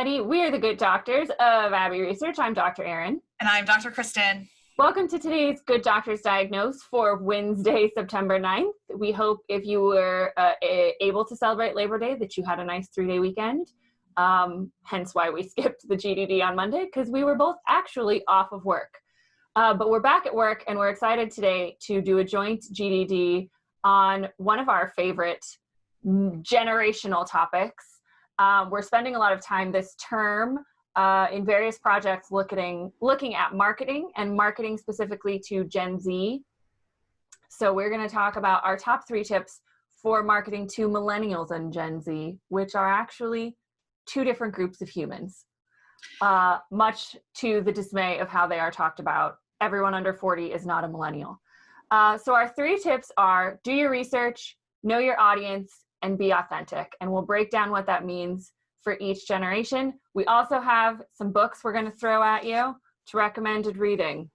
everybody. We are the Good Doctors of Abbey Research. I'm Dr. Erin. And I'm Dr. Kristen. Welcome to today's Good Doctors Diagnose for Wednesday, September 9th. We hope if you were able to celebrate Labor Day that you had a nice 3-day weekend. Hence why we skipped the GDD on Monday, because we were both actually off of work. But we're back at work, and we're excited today to do a joint GDD on one of our favorite generational topics. We're spending a lot of time this term in various projects looking at marketing, and marketing specifically to Gen Z. So we're going to talk about our top 3 tips for marketing to Millennials and Gen Z, which are actually 2 different groups of humans, much to the dismay of how they are talked about. Everyone under 40 is not a millennial. So our 3 tips are: do your research, know your audience, and be authentic. And we'll break down what that means for each generation. We also have some books we're going to throw at you to recommended reading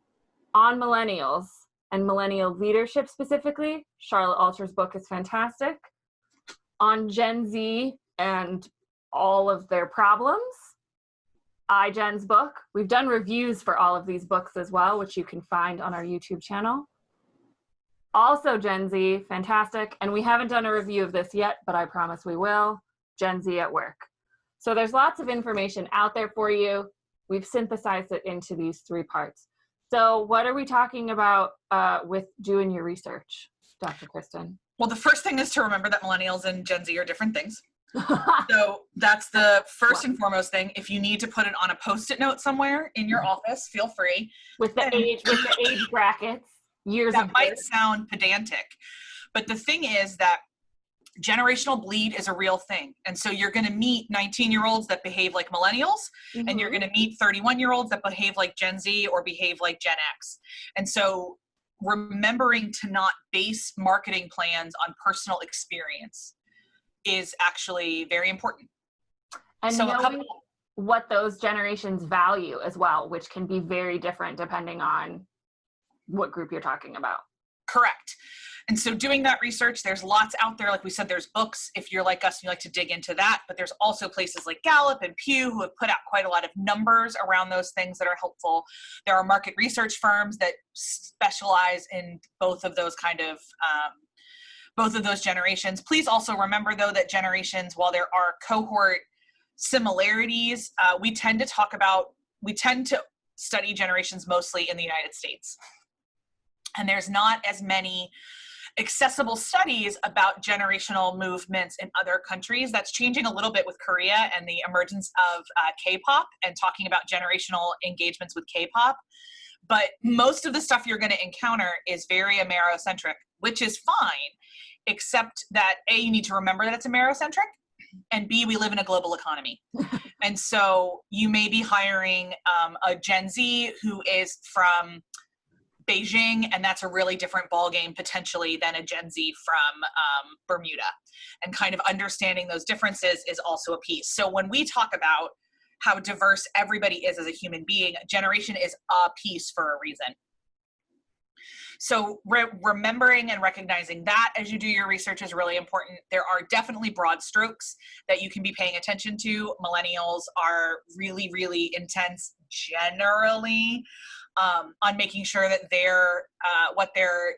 on millennials and millennial leadership specifically. Charlotte Alter's book is fantastic. On Gen Z and all of their problems, iGen's book. We've done reviews for all of these books as well, which you can find on our YouTube channel. Also Gen Z, fantastic. And we haven't done a review of this yet, but I promise we will. Gen Z at Work. So there's lots of information out there for you. We've synthesized it into these 3 parts. So what are we talking about with doing your research, Dr. Kristen? Well, the first thing is to remember that millennials and Gen Z are different things. So that's the first and foremost thing. If you need to put it on a Post-it note somewhere in your office, feel free. With the age brackets, years. That might sound pedantic, but the thing is that generational bleed is a real thing. And so you're going to meet 19-year-olds that behave like millennials, and you're going to meet 31-year-olds that behave like Gen Z or behave like Gen X. And so remembering to not base marketing plans on personal experience is actually very important. And so knowing what those generations value as well, which can be very different depending on what group you're talking about. Correct. And so doing that research, there's lots out there. Like we said, there's books if you're like us and you like to dig into that, but there's also places like Gallup and Pew who have put out quite a lot of numbers around those things that are helpful. There are market research firms that specialize in both of those both of those generations. Please also remember though that generations, while there are cohort similarities, we tend to study generations mostly in the United States. And there's not as many accessible studies about generational movements in other countries. That's changing a little bit with Korea and the emergence of K-pop and talking about generational engagements with K-pop. But most of the stuff you're going to encounter is very Amerocentric, which is fine, except that A, you need to remember that it's Amerocentric, and B, we live in a global economy. And so you may be hiring a Gen Z who is from Beijing, and that's a really different ballgame potentially than a Gen Z from Bermuda. And kind of understanding those differences is also a piece. So when we talk about how diverse everybody is as a human being, generation is a piece for a reason. So remembering and recognizing that as you do your research is really important. There are definitely broad strokes that you can be paying attention to. Millennials are really, really intense generally on making sure that what they're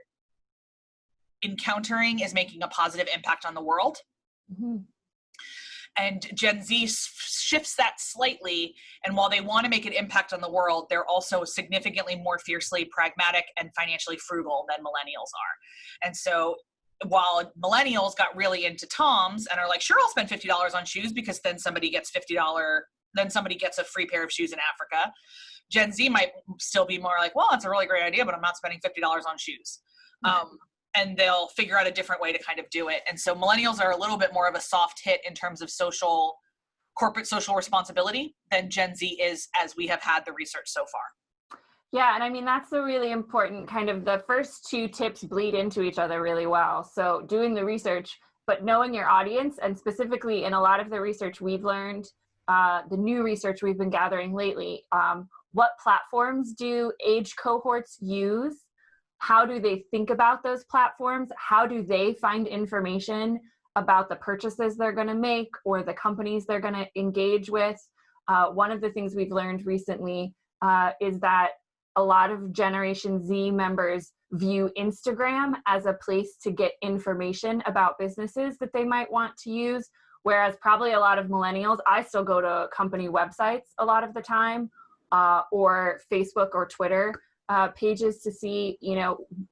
encountering is making a positive impact on the world. Mm-hmm. And Gen Z shifts that slightly, and while they want to make an impact on the world, they're also significantly more fiercely pragmatic and financially frugal than millennials are. And so while millennials got really into Toms and are like, sure, I'll spend $50 on shoes because then somebody gets a free pair of shoes in Africa, Gen Z might still be more like, well, it's a really great idea, but I'm not spending $50 on shoes. And they'll figure out a different way to kind of do it. And so millennials are a little bit more of a soft hit in terms of corporate social responsibility than Gen Z is, as we have had the research so far. Yeah, and I mean, that's a really important kind of, the first 2 tips bleed into each other really well. So doing the research, but knowing your audience, and specifically in a lot of the research we've learned, the new research we've been gathering lately, what platforms do age cohorts use? How do they think about those platforms? How do they find information about the purchases they're going to make or the companies they're going to engage with? One of the things we've learned recently is that a lot of Generation Z members view Instagram as a place to get information about businesses that they might want to use, whereas probably a lot of millennials, I still go to company websites a lot of the time, or Facebook or Twitter pages to see,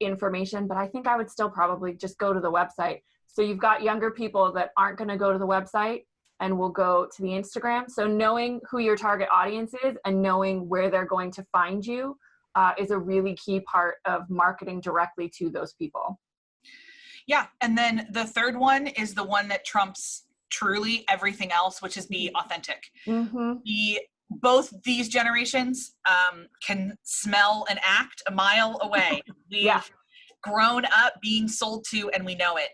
information, but I think I would still probably just go to the website. So you've got younger people that aren't going to go to the website and will go to the Instagram. So knowing who your target audience is and knowing where they're going to find you is a really key part of marketing directly to those people. Yeah. And then the third one is the one that trumps truly everything else, which is be authentic. Mm-hmm. Both these generations can smell and act a mile away. We've grown up being sold to, and we know it.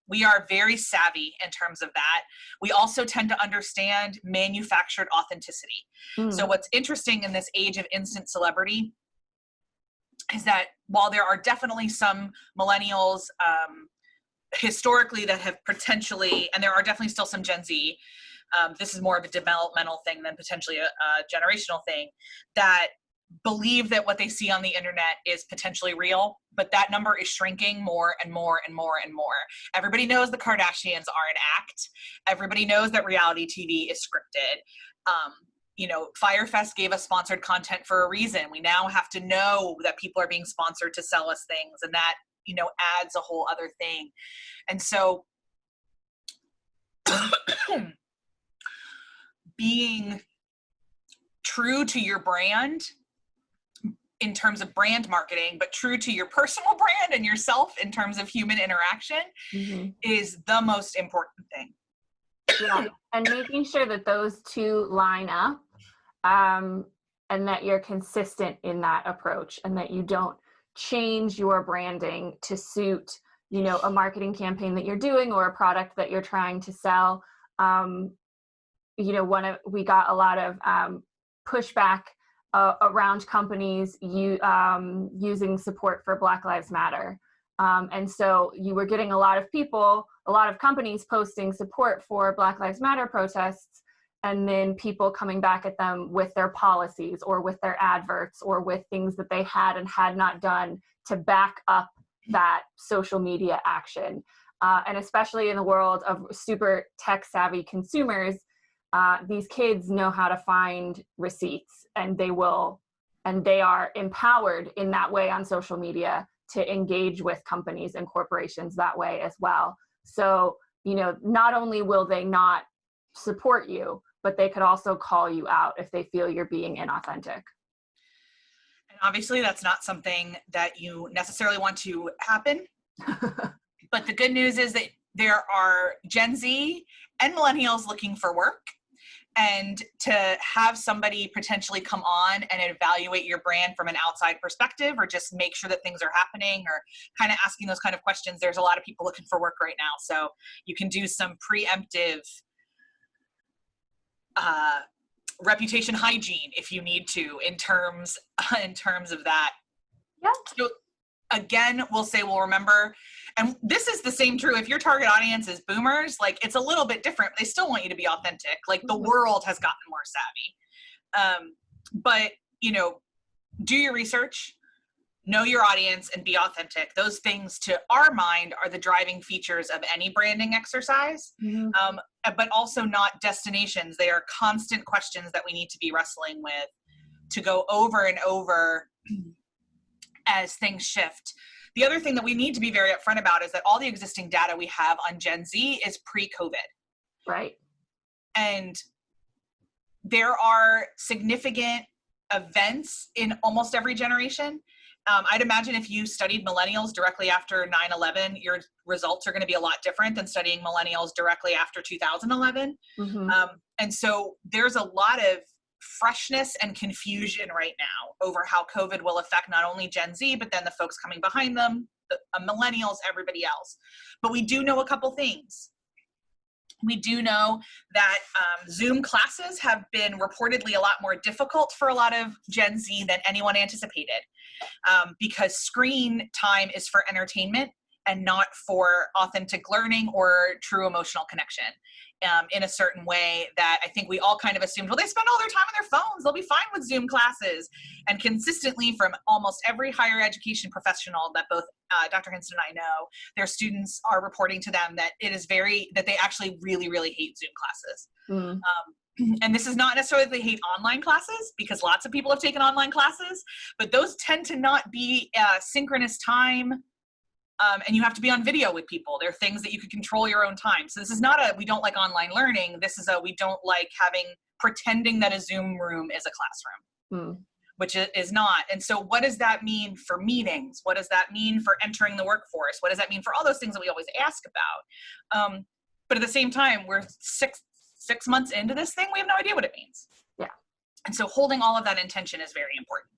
We are very savvy in terms of that. We also tend to understand manufactured authenticity. So what's interesting in this age of instant celebrity is that while there are definitely some millennials historically that have potentially, and there are definitely still some Gen Z, this is more of a developmental thing than potentially a generational thing, that believe that what they see on the internet is potentially real, but that number is shrinking more and more and more and more. Everybody knows the Kardashians are an act. Everybody knows that reality TV is scripted. Firefest gave us sponsored content for a reason. We now have to know that people are being sponsored to sell us things, and that, adds a whole other thing. And so being true to your brand in terms of brand marketing, but true to your personal brand and yourself in terms of human interaction is the most important thing. Yeah, and making sure that those two line up, and that you're consistent in that approach, and that you don't change your branding to suit, a marketing campaign that you're doing or a product that you're trying to sell. We got a lot of pushback around companies using support for Black Lives Matter. And so you were getting a lot of companies posting support for Black Lives Matter protests, and then people coming back at them with their policies or with their adverts or with things that they had and had not done to back up that social media action. And especially in the world of super tech savvy consumers, these kids know how to find receipts, and they are empowered in that way on social media to engage with companies and corporations that way as well. So, not only will they not support you, but they could also call you out if they feel you're being inauthentic. And obviously that's not something that you necessarily want to happen. But the good news is that there are Gen Z and millennials looking for work. And to have somebody potentially come on and evaluate your brand from an outside perspective, or just make sure that things are happening, or kind of asking those kind of questions. There's a lot of people looking for work right now. So you can do some preemptive reputation hygiene if you need to, in terms of that. Yeah. So again, we'll remember, and this is the same true if your target audience is boomers, like it's a little bit different. They still want you to be authentic. Like the world has gotten more savvy. But do your research, know your audience, and be authentic. Those things, to our mind, are the driving features of any branding exercise. But also not destinations. They are constant questions that we need to be wrestling with, to go over and over as things shift. The other thing that we need to be very upfront about is that all the existing data we have on Gen Z is pre-COVID. Right. And there are significant events in almost every generation. I'd imagine if you studied millennials directly after 9/11, your results are going to be a lot different than studying millennials directly after 2011. And so there's a lot of freshness and confusion right now over how COVID will affect not only Gen Z, but then the folks coming behind them, the millennials, everybody else. But we do know a couple things. We do know that Zoom classes have been reportedly a lot more difficult for a lot of Gen Z than anyone anticipated, because screen time is for entertainment and not for authentic learning or true emotional connection in a certain way that I think we all kind of assumed, well, they spend all their time on their phones, they'll be fine with Zoom classes. And consistently from almost every higher education professional that both Dr. Hinson and I know, their students are reporting to them that that they actually really, really hate Zoom classes. And this is not necessarily that they hate online classes, because lots of people have taken online classes, but those tend to not be synchronous time. And you have to be on video with people. There are things that you can control your own time. So this is not we don't like online learning. This is we don't like pretending that a Zoom room is a classroom, which is not. And so what does that mean for meetings? What does that mean for entering the workforce? What does that mean for all those things that we always ask about? But at the same time, we're six months into this thing, we have no idea what it means. Yeah. And so holding all of that intention is very important.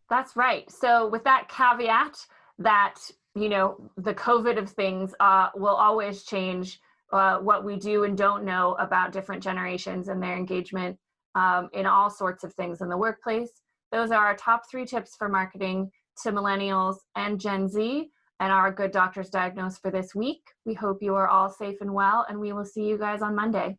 That's right. So with that caveat that, the COVID of things will always change what we do and don't know about different generations and their engagement in all sorts of things in the workplace. Those are our top 3 tips for marketing to millennials and Gen Z, and our Good Doctors Diagnose for this week. We hope you are all safe and well, and we will see you guys on Monday.